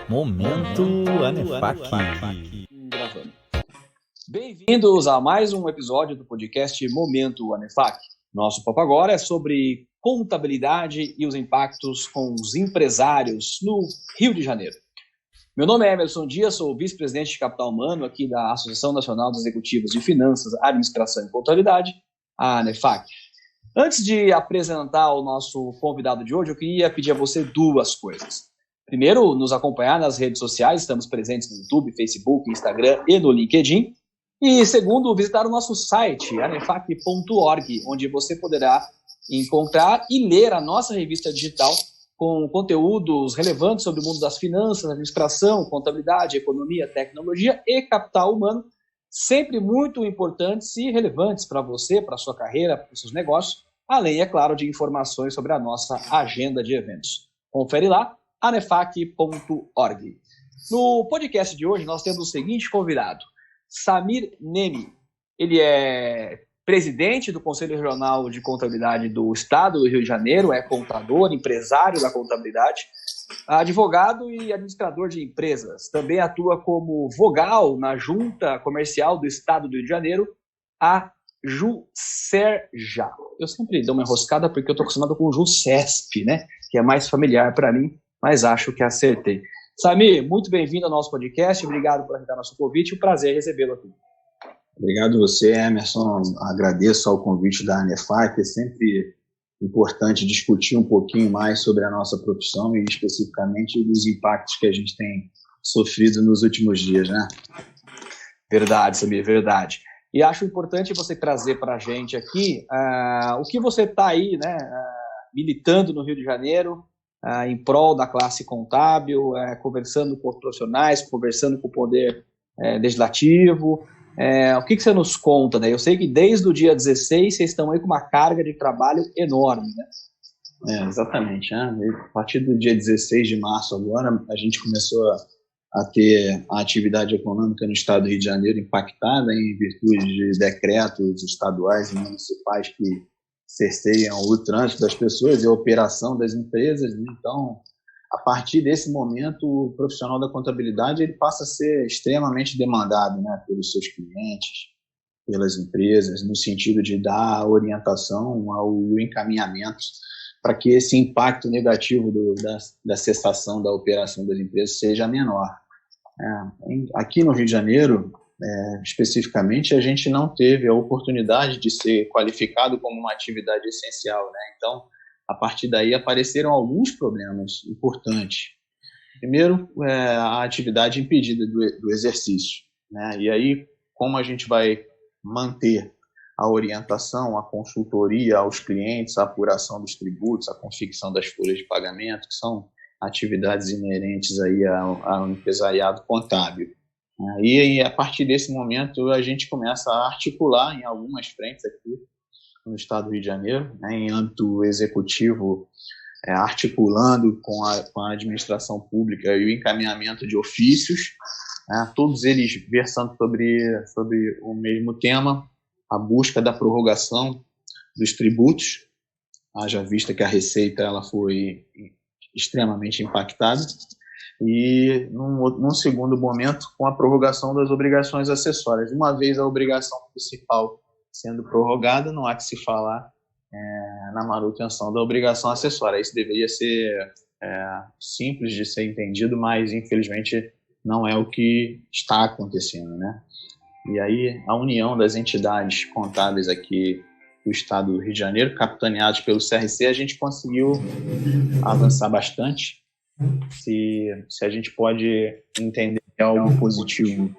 Momento Anefac. Gravando. Bem-vindos a mais um episódio do podcast Momento Anefac. Nosso papo agora é sobre contabilidade e os impactos com os empresários no Rio de Janeiro. Meu nome é Emerson Dias, sou vice-presidente de Capital Humano aqui da Associação Nacional dos Executivos de Finanças, Administração e Contabilidade, a Anefac. Antes de apresentar o nosso convidado de hoje, eu queria pedir a você duas coisas. Primeiro, nos acompanhar nas redes sociais, estamos presentes no YouTube, Facebook, Instagram e no LinkedIn. E segundo, visitar o nosso site, anefac.org, onde você poderá encontrar e ler a nossa revista digital com conteúdos relevantes sobre o mundo das finanças, administração, contabilidade, economia, tecnologia e capital humano, sempre muito importantes e relevantes para você, para a sua carreira, para os seus negócios, além, é claro, de informações sobre a nossa agenda de eventos. Confere lá, anefac.org. No podcast de hoje, nós temos o seguinte convidado, Samir Nemi. Ele é presidente do Conselho Regional de Contabilidade do Estado do Rio de Janeiro, é contador, empresário da contabilidade, advogado e administrador de empresas. Também atua como vogal na Junta Comercial do Estado do Rio de Janeiro, a JuSerja. Eu sempre dou uma enroscada porque eu estou acostumado com o JuSesp, né? Que é mais familiar para mim, mas acho que acertei. Samir, muito bem-vindo ao nosso podcast, obrigado por aceitar nosso convite, um prazer recebê-lo aqui. Obrigado você, Emerson, agradeço ao convite da Anefac, é sempre importante discutir um pouquinho mais sobre a nossa profissão e especificamente os impactos que a gente tem sofrido nos últimos dias, né? Verdade, Samir, verdade. E acho importante você trazer para a gente aqui o que você está aí, né, militando no Rio de Janeiro, em prol da classe contábil, conversando com os profissionais, conversando com o poder legislativo. O que você nos conta, né? Eu sei que desde o dia 16 vocês estão aí com uma carga de trabalho enorme, né? Exatamente, né? A partir do dia 16 de março agora, a gente começou a ter a atividade econômica no estado do Rio de Janeiro impactada em virtude de decretos estaduais e municipais que cerceiam o trânsito das pessoas e a operação das empresas. Então, a partir desse momento, o profissional da contabilidade ele passa a ser extremamente demandado, né, pelos seus clientes, pelas empresas, no sentido de dar orientação ao encaminhamento para que esse impacto negativo da cessação da operação das empresas seja menor. Aqui no Rio de Janeiro, especificamente, a gente não teve a oportunidade de ser qualificado como uma atividade essencial, né? Então, a partir daí apareceram alguns problemas importantes. Primeiro, a atividade impedida do exercício, né? E aí, como a gente vai manter a orientação, a consultoria aos clientes, a apuração dos tributos, a confecção das folhas de pagamento, que são atividades inerentes aí ao empresariado contábil. E a partir desse momento a gente começa a articular em algumas frentes aqui no estado do Rio de Janeiro, né, em âmbito executivo, articulando com a administração pública e o encaminhamento de ofícios, né, todos eles versando sobre o mesmo tema, a busca da prorrogação dos tributos, haja vista que a Receita ela foi extremamente impactada, e num segundo momento com a prorrogação das obrigações acessórias. Uma vez a obrigação principal sendo prorrogada, não há que se falar na manutenção da obrigação acessória. Isso deveria ser simples de ser entendido, mas infelizmente não é o que está acontecendo, né? E aí a união das entidades contábeis aqui do estado do Rio de Janeiro, capitaneados pelo CRC, a gente conseguiu avançar bastante. Se a gente pode entender que algo positivo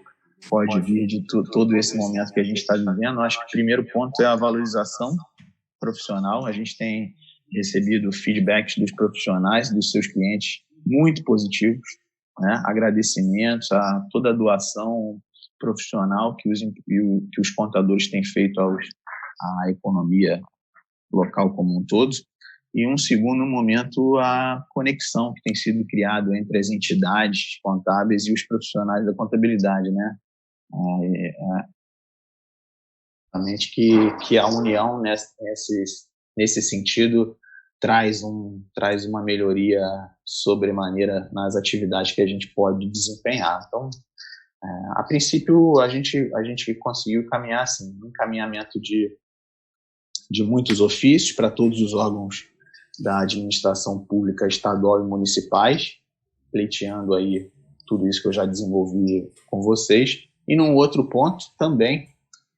pode vir de todo esse momento que a gente está vivendo, acho que o primeiro ponto é a valorização profissional. A gente tem recebido feedbacks dos profissionais, dos seus clientes, muito positivos, né? Agradecimentos a toda a doação profissional que os contadores têm feito à economia local como um todo. E um segundo momento, a conexão que tem sido criada entre as entidades contábeis e os profissionais da contabilidade, né? Realmente que a união nesse sentido traz uma melhoria sobremaneira nas atividades que a gente pode desempenhar. Então, a princípio, a gente conseguiu caminhar assim, um encaminhamento de muitos ofícios para todos os órgãos da administração pública estadual e municipais, pleiteando aí tudo isso que eu já desenvolvi com vocês. E num outro ponto também,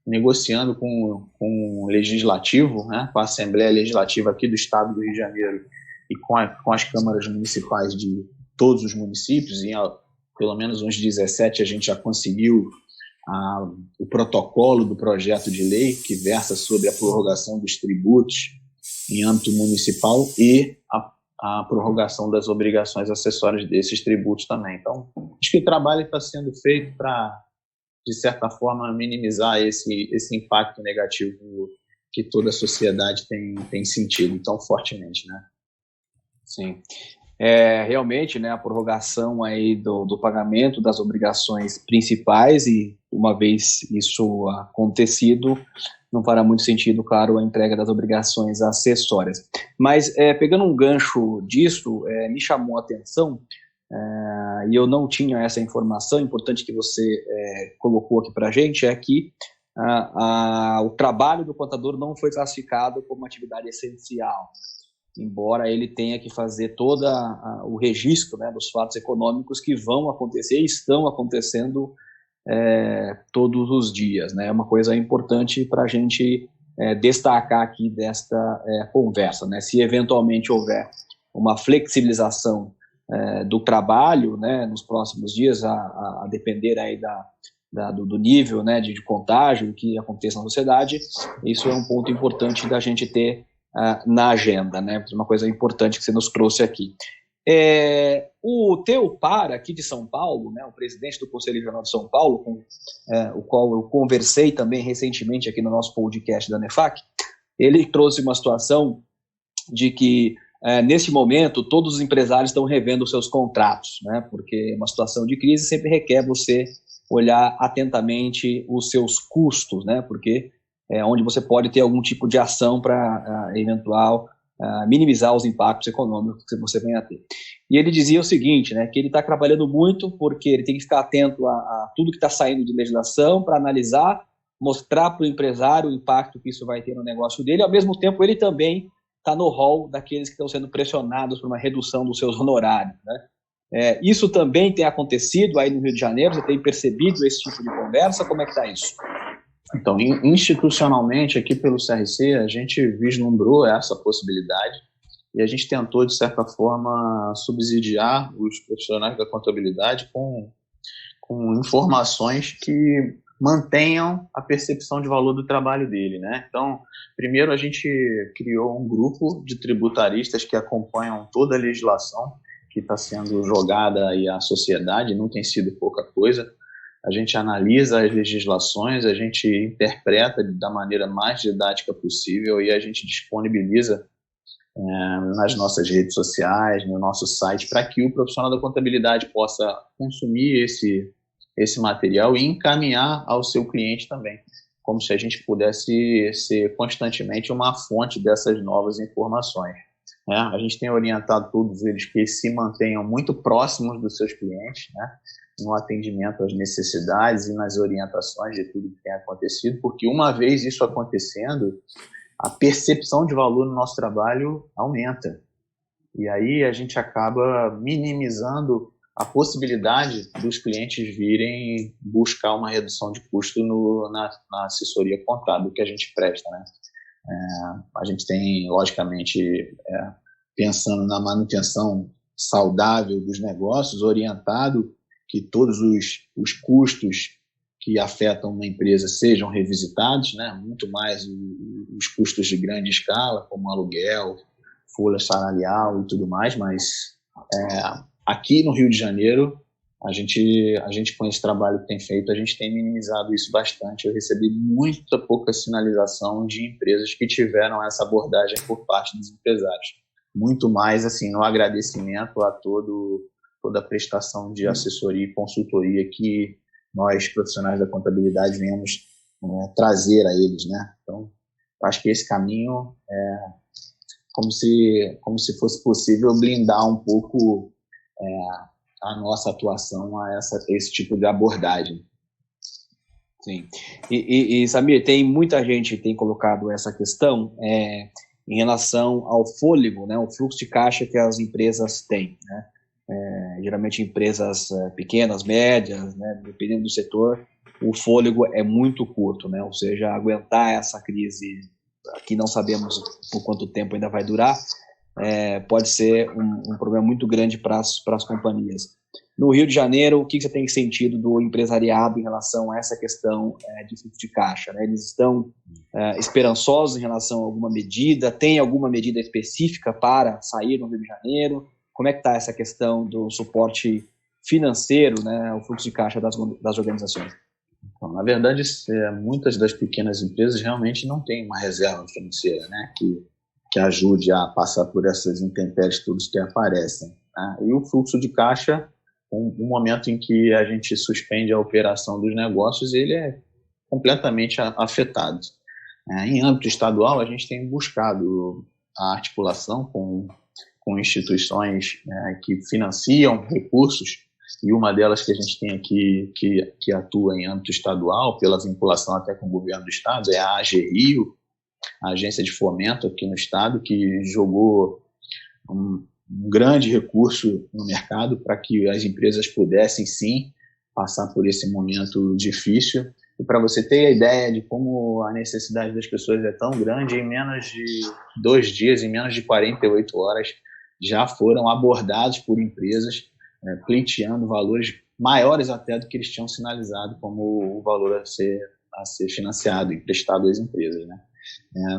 negociando com o Legislativo, né, com a Assembleia Legislativa aqui do Estado do Rio de Janeiro e com as câmaras municipais de todos os municípios, em pelo menos uns 17 a gente já conseguiu o protocolo do projeto de lei que versa sobre a prorrogação dos tributos em âmbito municipal e a prorrogação das obrigações acessórias desses tributos também. Então, acho que o trabalho está sendo feito para, de certa forma, minimizar esse impacto negativo que toda a sociedade tem sentido tão fortemente, né? Sim. Realmente, né, a prorrogação aí do pagamento das obrigações principais, e uma vez isso acontecido, não fará muito sentido, claro, a entrega das obrigações acessórias. Mas, pegando um gancho disso, me chamou a atenção, e eu não tinha essa informação, importante que você colocou aqui para a gente, é que o trabalho do contador não foi classificado como atividade essencial, embora ele tenha que fazer todo o registro, né, dos fatos econômicos que vão acontecer e estão acontecendo todos os dias, né? É uma coisa importante para a gente destacar aqui desta conversa, né? Se eventualmente houver uma flexibilização do trabalho, né, nos próximos dias, a depender aí do nível, né, de contágio que aconteça na sociedade, isso é um ponto importante da gente ter na agenda, né? Uma coisa importante que você nos trouxe aqui. O Teopar, aqui de São Paulo, né, o presidente do Conselho Regional de São Paulo, com o qual eu conversei também recentemente aqui no nosso podcast da NEFAC, ele trouxe uma situação de que, nesse momento, todos os empresários estão revendo os seus contratos, né, porque uma situação de crise sempre requer você olhar atentamente os seus custos, né, porque onde você pode ter algum tipo de ação para eventual minimizar os impactos econômicos que você venha a ter. E ele dizia o seguinte, né, que ele está trabalhando muito porque ele tem que ficar atento a tudo que está saindo de legislação para analisar, mostrar para o empresário o impacto que isso vai ter no negócio dele. Ao mesmo tempo, ele também está no rol daqueles que estão sendo pressionados por uma redução dos seus honorários, né? Isso também tem acontecido aí no Rio de Janeiro? Você tem percebido esse tipo de conversa? Como é que está isso? Então, institucionalmente, aqui pelo CRC, a gente vislumbrou essa possibilidade e a gente tentou, de certa forma, subsidiar os profissionais da contabilidade com informações que mantenham a percepção de valor do trabalho dele, né? Então, primeiro a gente criou um grupo de tributaristas que acompanham toda a legislação que está sendo jogada aí à sociedade, não tem sido pouca coisa. A gente analisa as legislações, a gente interpreta da maneira mais didática possível e a gente disponibiliza nas nossas redes sociais, no nosso site, para que o profissional da contabilidade possa consumir esse material e encaminhar ao seu cliente também, como se a gente pudesse ser constantemente uma fonte dessas novas informações. A gente tem orientado todos eles que se mantenham muito próximos dos seus clientes, né, no atendimento às necessidades e nas orientações de tudo que tem acontecido, porque uma vez isso acontecendo, a percepção de valor no nosso trabalho aumenta. E aí a gente acaba minimizando a possibilidade dos clientes virem buscar uma redução de custo na assessoria contábil que a gente presta, né? A gente tem, logicamente, pensando na manutenção saudável dos negócios, orientado que todos os custos que afetam uma empresa sejam revisitados, né? Muito mais os custos de grande escala, como aluguel, folha salarial e tudo mais, mas aqui no Rio de Janeiro, a gente com esse trabalho que tem feito, a gente tem minimizado isso bastante. Eu recebi muita pouca sinalização de empresas que tiveram essa abordagem por parte dos empresários. Muito mais, assim, no agradecimento a toda a prestação de assessoria e consultoria que nós, profissionais da contabilidade, venhamos trazer a eles, né? Então, acho que esse caminho como se fosse possível blindar um pouco a nossa atuação a esse tipo de abordagem. Sim. E Samir, tem muita gente que tem colocado essa questão em relação ao fôlego, né, o fluxo de caixa que as empresas têm, né? Geralmente empresas pequenas, médias, né, dependendo do setor, o fôlego é muito curto, né? Ou seja, aguentar essa crise, que não sabemos por quanto tempo ainda vai durar, pode ser um problema muito grande para as companhias. No Rio de Janeiro, o que você tem sentido do empresariado em relação a essa questão de fluxo de caixa, né? Eles estão esperançosos em relação a alguma medida? Tem alguma medida específica para sair no Rio de Janeiro? Como é que está essa questão do suporte financeiro, né, o fluxo de caixa das organizações? Então, na verdade, muitas das pequenas empresas realmente não têm uma reserva financeira, né, que ajude a passar por essas intempéries todas que aparecem, né? E o fluxo de caixa, um momento em que a gente suspende a operação dos negócios, ele é completamente afetado. Em âmbito estadual, a gente tem buscado a articulação com instituições que financiam recursos, e uma delas que a gente tem aqui que atua em âmbito estadual, pela vinculação até com o governo do estado, é a AG Rio, a agência de fomento aqui no estado, que jogou um grande recurso no mercado para que as empresas pudessem, sim, passar por esse momento difícil. E para você ter a ideia de como a necessidade das pessoas é tão grande, em menos de 2 dias, em menos de 48 horas, já foram abordados por empresas pleiteando valores maiores até do que eles tinham sinalizado como o valor a ser financiado, emprestado às empresas, né?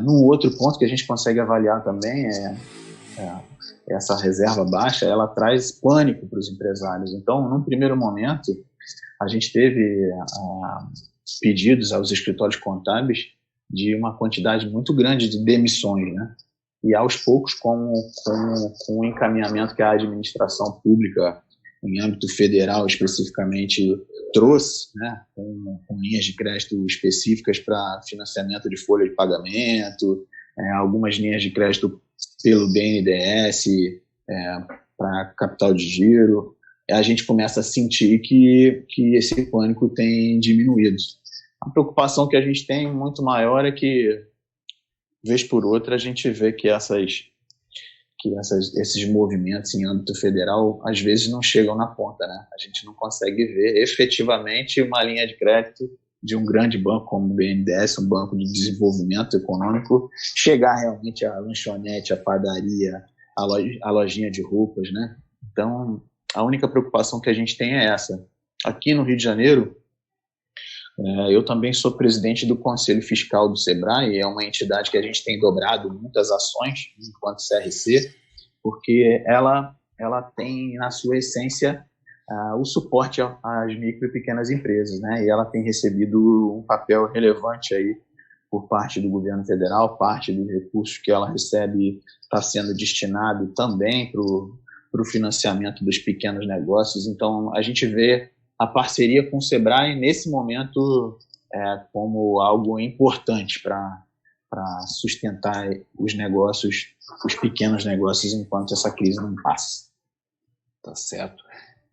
Num outro ponto que a gente consegue avaliar também essa reserva baixa, ela traz pânico para os empresários. Então, num primeiro momento, a gente teve pedidos aos escritórios contábeis de uma quantidade muito grande de demissões, né? E aos poucos, com o encaminhamento que a administração pública, em âmbito federal especificamente, trouxe, né, com linhas de crédito específicas para financiamento de folha de pagamento, algumas linhas de crédito pelo BNDES para capital de giro, a gente começa a sentir que esse pânico tem diminuído. A preocupação que a gente tem muito maior é que, vez por outra, a gente vê que esses movimentos em âmbito federal às vezes não chegam na ponta, né? A gente não consegue ver efetivamente uma linha de crédito de um grande banco como o BNDES, um banco de desenvolvimento econômico, chegar realmente à lanchonete, à padaria, à lojinha de roupas, né? Então, a única preocupação que a gente tem é essa. Aqui no Rio de Janeiro, eu também sou presidente do Conselho Fiscal do SEBRAE, é uma entidade que a gente tem dobrado muitas ações enquanto CRC, porque ela tem, na sua essência, o suporte às micro e pequenas empresas, né? E ela tem recebido um papel relevante aí por parte do governo federal, parte dos recursos que ela recebe está sendo destinado também para o financiamento dos pequenos negócios. Então, a gente vê a parceria com o SEBRAE, nesse momento, como algo importante para sustentar os negócios, os pequenos negócios, enquanto essa crise não passa. Tá certo.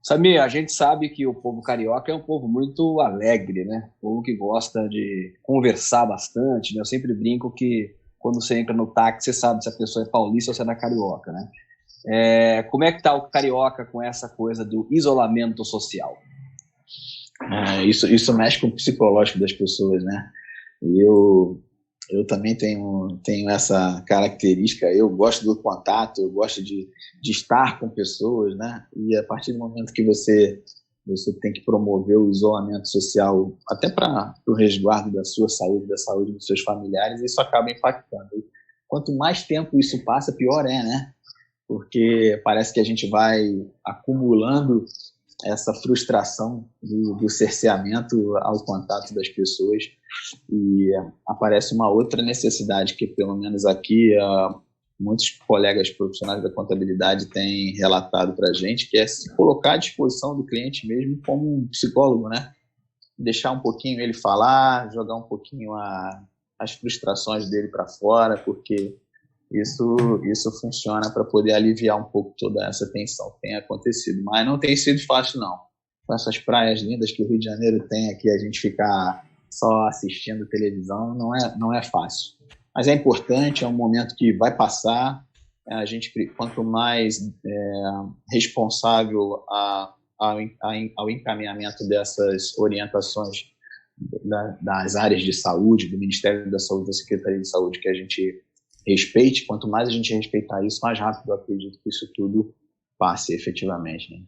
Samir, a gente sabe que o povo carioca é um povo muito alegre, né? Um povo que gosta de conversar bastante, né? Eu sempre brinco que quando você entra no táxi, você sabe se a pessoa é paulista ou se é da carioca, né? Como é que tá o carioca com essa coisa do isolamento social? Isso mexe com o psicológico das pessoas, né? Eu também tenho essa característica. Eu gosto do contato, eu gosto de estar com pessoas, né? E a partir do momento que você tem que promover o isolamento social, até para o resguardo da sua saúde, da saúde dos seus familiares, isso acaba impactando. E quanto mais tempo isso passa, pior né? Porque parece que a gente vai acumulando essa frustração do cerceamento ao contato das pessoas, e aparece uma outra necessidade que, pelo menos aqui, muitos colegas profissionais da contabilidade têm relatado para a gente, que é se colocar à disposição do cliente mesmo como um psicólogo, né? Deixar um pouquinho ele falar, jogar um pouquinho as frustrações dele para fora, porque isso funciona para poder aliviar um pouco toda essa tensão que tem acontecido. Mas não tem sido fácil, não. Com essas praias lindas que o Rio de Janeiro tem aqui, a gente ficar só assistindo televisão não é fácil. Mas é importante, é um momento que vai passar. A gente, quanto mais responsável ao encaminhamento dessas orientações das áreas de saúde, do Ministério da Saúde, da Secretaria de Saúde, que a gente respeite, quanto mais a gente respeitar isso, mais rápido eu acredito que isso tudo passe efetivamente, né?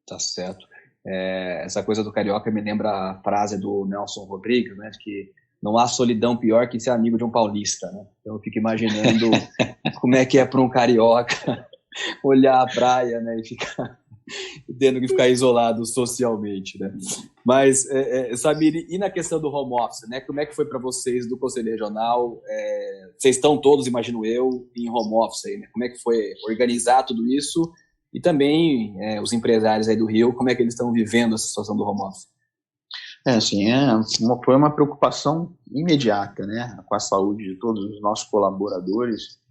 Tá certo. Essa coisa do carioca me lembra a frase do Nelson Rodrigues, né, que não há solidão pior que ser amigo de um paulista, né? Então eu fico imaginando como é que é para um carioca olhar a praia, né, e ficar tendo que ficar isolado socialmente, né? Mas, Samir, e na questão do home office, né? Como é que foi para vocês do Conselho Regional? Vocês estão todos, imagino eu, em home office aí, né? Como é que foi organizar tudo isso? E também os empresários aí do Rio, como é que eles estão vivendo essa situação do home office? Foi uma preocupação imediata, né, com a saúde de todos os nossos colaboradores.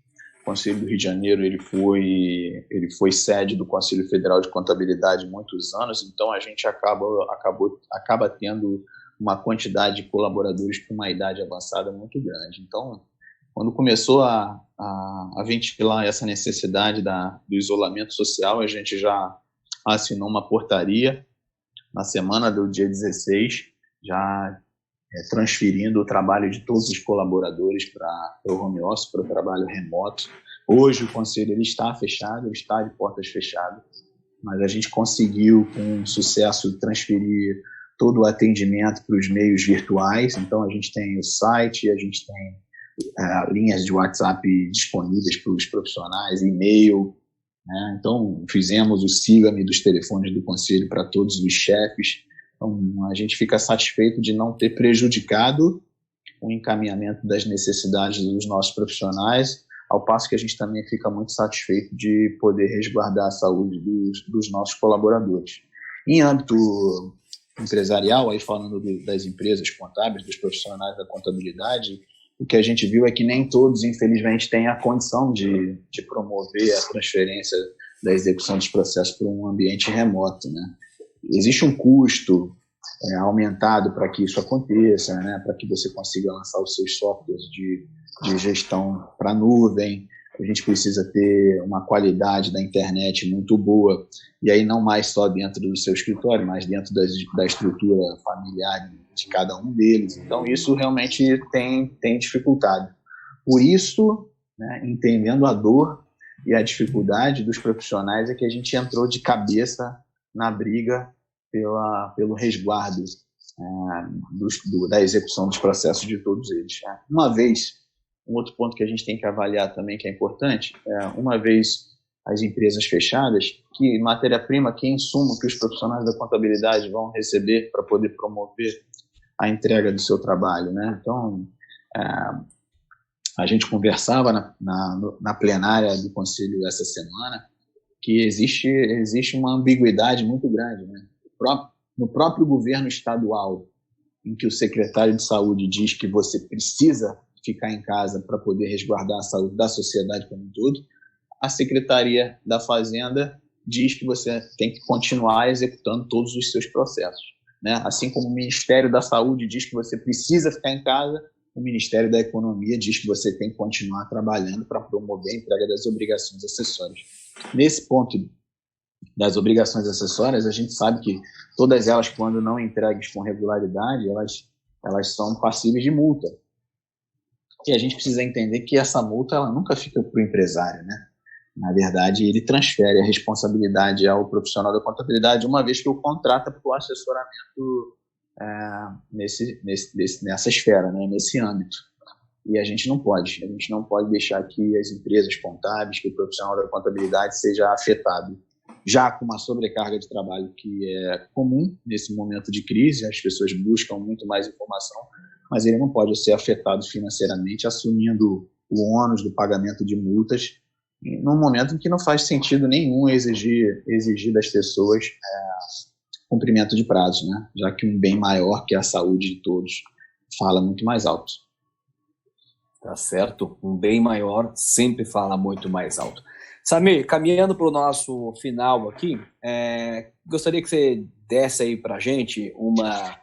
O Conselho do Rio de Janeiro ele foi sede do Conselho Federal de Contabilidade muitos anos, então a gente acaba tendo uma quantidade de colaboradores com uma idade avançada muito grande. Então, quando começou a ventilar essa necessidade do isolamento social, a gente já assinou uma portaria na semana do dia 16, já transferindo o trabalho de todos os colaboradores para o home office, para o trabalho remoto. Hoje o conselho ele está fechado, ele está de portas fechadas, mas a gente conseguiu com sucesso transferir todo o atendimento para os meios virtuais. Então a gente tem o site, a gente tem linhas de WhatsApp disponíveis para os profissionais, e-mail, né? Então fizemos o siga-me dos telefones do conselho para todos os chefes. Então, a gente fica satisfeito de não ter prejudicado o encaminhamento das necessidades dos nossos profissionais, ao passo que a gente também fica muito satisfeito de poder resguardar a saúde dos nossos colaboradores. Em âmbito empresarial, aí falando das empresas contábeis, dos profissionais da contabilidade, o que a gente viu é que nem todos, infelizmente, têm a condição de promover a transferência da execução dos processos para um ambiente remoto, né? Existe um custo aumentado para que isso aconteça, né? Para que você consiga lançar os seus softwares de gestão para a nuvem. A gente precisa ter uma qualidade da internet muito boa, e aí não mais só dentro do seu escritório, mas dentro da estrutura familiar de cada um deles. Então, isso realmente tem dificultado. Por isso, né, entendendo a dor e a dificuldade dos profissionais, é que a gente entrou de cabeça na briga pelo resguardo da execução dos processos de todos eles. Um outro ponto que a gente tem que avaliar também, que é importante, uma vez as empresas fechadas, que matéria-prima, que insumo que os profissionais da contabilidade vão receber para poder promover a entrega do seu trabalho, né? Então, a gente conversava na plenária do Conselho essa semana que existe uma ambiguidade muito grande, né? No próprio governo estadual, em que o secretário de saúde diz que você precisa ficar em casa para poder resguardar a saúde da sociedade como um todo, a Secretaria da Fazenda diz que você tem que continuar executando todos os seus processos, né? Assim como o Ministério da Saúde diz que você precisa ficar em casa, o Ministério da Economia diz que você tem que continuar trabalhando para promover a entrega das obrigações acessórias. Nesse ponto das obrigações acessórias, a gente sabe que todas elas, quando não entregues com regularidade, elas são passíveis de multa. E a gente precisa entender que essa multa ela nunca fica para o empresário, né? Na verdade, ele transfere a responsabilidade ao profissional da contabilidade, uma vez que o contrata para o assessoramento nessa esfera, né? Nesse âmbito. E a gente não pode deixar que as empresas contábeis, que o profissional da contabilidade seja afetado, já com uma sobrecarga de trabalho que é comum nesse momento de crise. As pessoas buscam muito mais informação, mas ele não pode ser afetado financeiramente, assumindo o ônus do pagamento de multas, num momento em que não faz sentido nenhum exigir das pessoas cumprimento de prazos, né? Já que um bem maior, que é a saúde de todos, fala muito mais alto. Tá certo? Um bem maior sempre fala muito mais alto. Samir, caminhando para o nosso final aqui, gostaria que você desse aí para a gente uma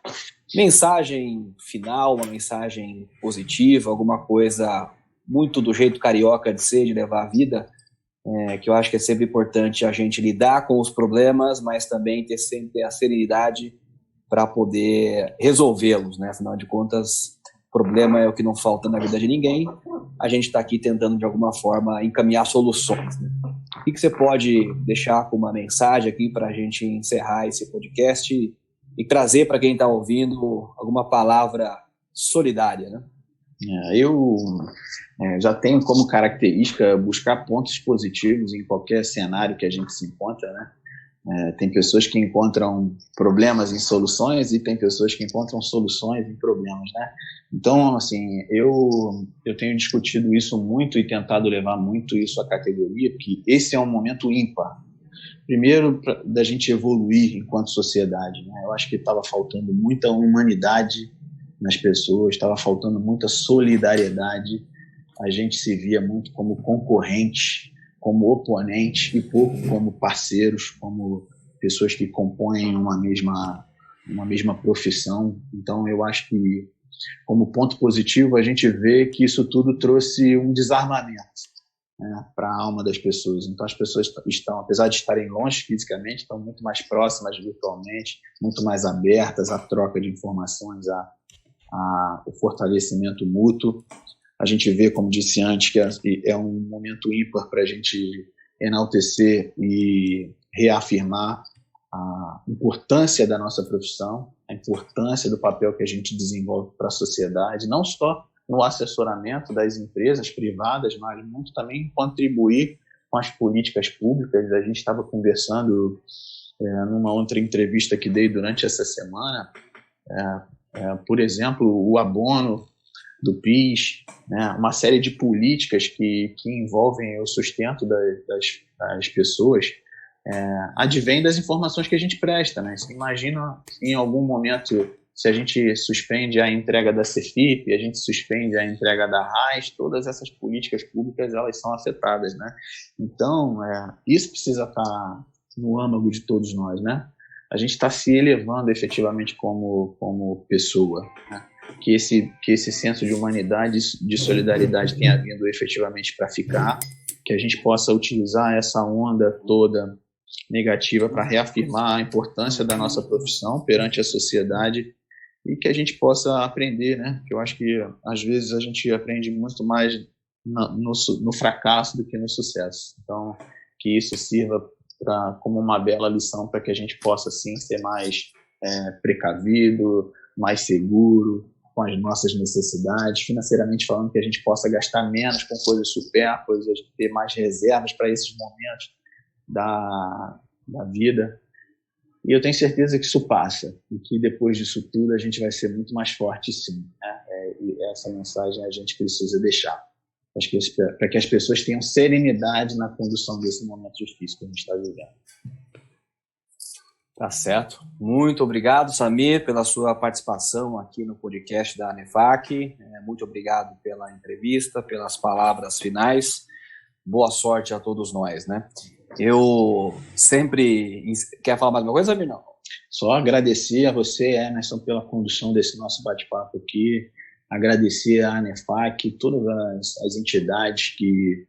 mensagem final, uma mensagem positiva, alguma coisa muito do jeito carioca de ser, de levar a vida, que eu acho que é sempre importante a gente lidar com os problemas, mas também ter sempre a serenidade para poder resolvê-los, né? Afinal de contas, problema é o que não falta na vida de ninguém. A gente está aqui tentando, de alguma forma, encaminhar soluções, né? O que você pode deixar como uma mensagem aqui para a gente encerrar esse podcast e trazer para quem está ouvindo alguma palavra solidária, né? Eu já tenho como característica buscar pontos positivos em qualquer cenário que a gente se encontra, né? Tem pessoas que encontram problemas em soluções e tem pessoas que encontram soluções em problemas, né? Então, assim, eu tenho discutido isso muito e tentado levar muito isso à categoria, porque esse é um momento ímpar. Primeiro, da gente evoluir enquanto sociedade, né? Eu acho que estava faltando muita humanidade nas pessoas, estava faltando muita solidariedade. A gente se via muito como concorrente, como oponente e pouco como parceiros, como pessoas que compõem uma mesma profissão. Então, eu acho que, como ponto positivo, a gente vê que isso tudo trouxe um desarmamento, né, para a alma das pessoas. Então, as pessoas estão, apesar de estarem longe fisicamente, estão muito mais próximas virtualmente, muito mais abertas à troca de informações, ao fortalecimento mútuo. A gente vê, como disse antes, que é um momento ímpar para a gente enaltecer e reafirmar a importância da nossa profissão, a importância do papel que a gente desenvolve para a sociedade, não só no assessoramento das empresas privadas, mas muito também contribuir com as políticas públicas. A gente estava conversando numa outra entrevista que dei durante essa semana, por exemplo, o abono do PIS, né, uma série de políticas que envolvem o sustento das pessoas, advém das informações que a gente presta, né? Você imagina, em algum momento, se a gente suspende a entrega da Cefip, a gente suspende a entrega da RAIS, todas essas políticas públicas, elas são afetadas, né? Então, isso precisa estar no âmago de todos nós, né? A gente está se elevando efetivamente como pessoa, né? Que esse senso de humanidade, de solidariedade tenha vindo efetivamente para ficar, que a gente possa utilizar essa onda toda negativa para reafirmar a importância da nossa profissão perante a sociedade e que a gente possa aprender, né? Que eu acho que às vezes a gente aprende muito mais no fracasso do que no sucesso. Então, que isso sirva como uma bela lição para que a gente possa, sim, ser mais precavido, mais seguro com as nossas necessidades, financeiramente falando, que a gente possa gastar menos com coisas supérfluas, ter mais reservas para esses momentos da vida. E eu tenho certeza que isso passa, e que depois disso tudo a gente vai ser muito mais forte, sim, né? E essa mensagem a gente precisa deixar, para que as pessoas tenham serenidade na condução desse momento difícil que a gente está vivendo. Tá certo. Muito obrigado, Samir, pela sua participação aqui no podcast da ANEFAC. Muito obrigado pela entrevista, pelas palavras finais. Boa sorte a todos nós, né? Eu sempre... Quer falar mais uma coisa, Samir? Não. Só agradecer a você, Emerson, pela condução desse nosso bate-papo aqui. Agradecer à ANEFAC, todas as entidades que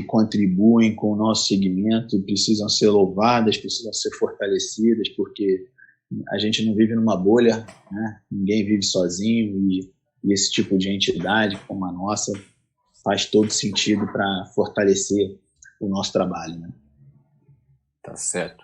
contribuem com o nosso segmento, precisam ser louvadas, precisam ser fortalecidas, porque a gente não vive numa bolha, né? Ninguém vive sozinho, e esse tipo de entidade como a nossa faz todo sentido para fortalecer o nosso trabalho, né? Tá certo.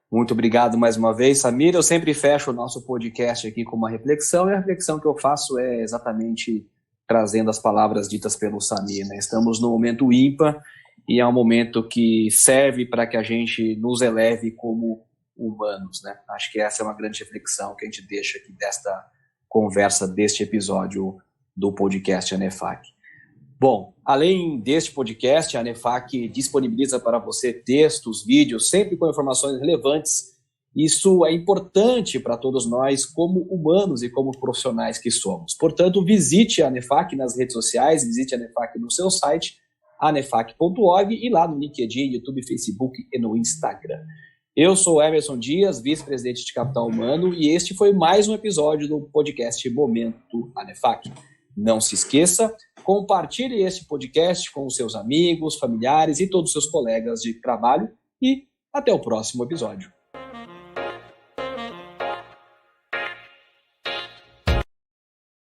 Muito obrigado mais uma vez, Samir. Eu sempre fecho o nosso podcast aqui com uma reflexão, e a reflexão que eu faço é exatamente trazendo as palavras ditas pelo Samir, né? Estamos no momento ímpar, e é um momento que serve para que a gente nos eleve como humanos, né? Acho que essa é uma grande reflexão que a gente deixa aqui desta conversa, deste episódio do podcast ANEFAC. Bom, além deste podcast, a ANEFAC disponibiliza para você textos, vídeos, sempre com informações relevantes Isso é importante para todos nós como humanos e como profissionais que somos. Portanto, visite a ANEFAC nas redes sociais, visite a ANEFAC no seu site, anefac.org, e lá no LinkedIn, YouTube, Facebook e no Instagram. Eu sou Emerson Dias, vice-presidente de Capital Humano, e este foi mais um episódio do podcast Momento ANEFAC. Não se esqueça, compartilhe este podcast com os seus amigos, familiares e todos os seus colegas de trabalho, e até o próximo episódio.